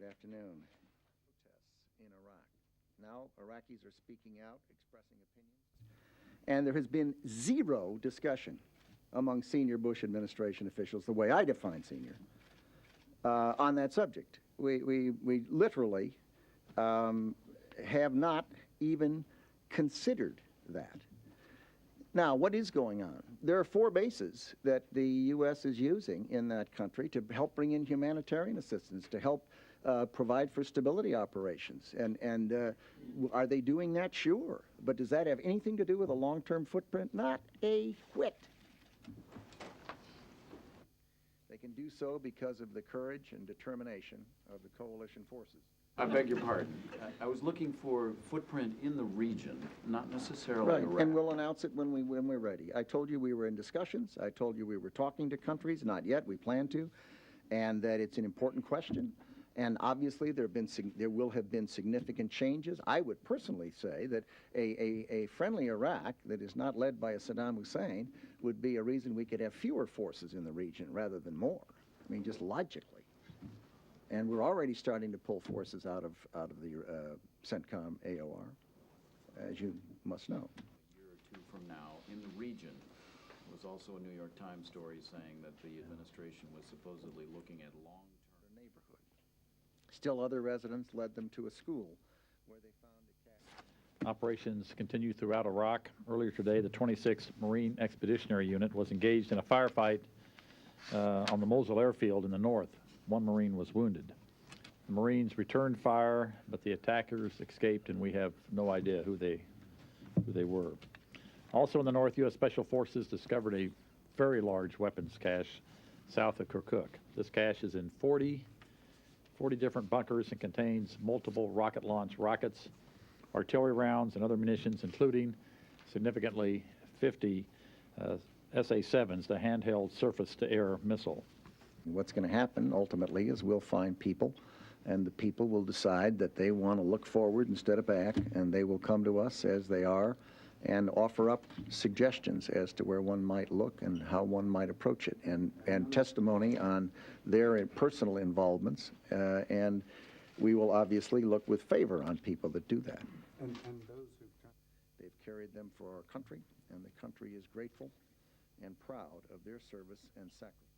Good afternoon. Protests in Iraq. Now Iraqis are speaking out, expressing opinions. And there has been zero discussion among senior Bush administration officials, the way I define senior, on that subject. We literally have not even considered that. Now, what is going on? There are 4 bases that the U.S. is using in that country to help bring in humanitarian assistance, to help provide for stability operations. And are they doing that? Sure. But does that have anything to do with a long-term footprint? Not a whit. They can do so because of the courage and determination of the coalition forces. I beg your pardon. I was looking for footprint in the region, not necessarily right. Iraq. And we'll announce it when we're ready. I told you we were in discussions. I told you we were talking to countries. Not yet. We plan to, and that it's an important question. And obviously, there will have been significant changes. I would personally say that a friendly Iraq that is not led by a Saddam Hussein would be a reason we could have fewer forces in the region rather than more. I mean, just logically. And we're already starting to pull forces out of the CENTCOM AOR, as you must know. A year or 2 from now, in the region, was also a New York Times story saying that the administration was supposedly looking at long-term neighborhood. Still other residents led them to a school where they found a Operations continue throughout Iraq. Earlier today, the 26th Marine Expeditionary Unit was engaged in a firefight on the Mosul airfield in the north. 1 Marine was wounded. The Marines returned fire, but the attackers escaped, and we have no idea who they were. Also in the north, U.S. Special Forces discovered a very large weapons cache south of Kirkuk. This cache is in 40 different bunkers and contains multiple rocket-launched rockets, artillery rounds, and other munitions, including, significantly, 50 SA-7s, the handheld surface-to-air missile. What's going to happen ultimately is we'll find people, and the people will decide that they want to look forward instead of back, and they will come to us as they are and offer up suggestions as to where one might look and how one might approach it, and testimony on their personal involvements, and we will obviously look with favor on people that do that. And those They've carried them for our country, and the country is grateful and proud of their service and sacrifice.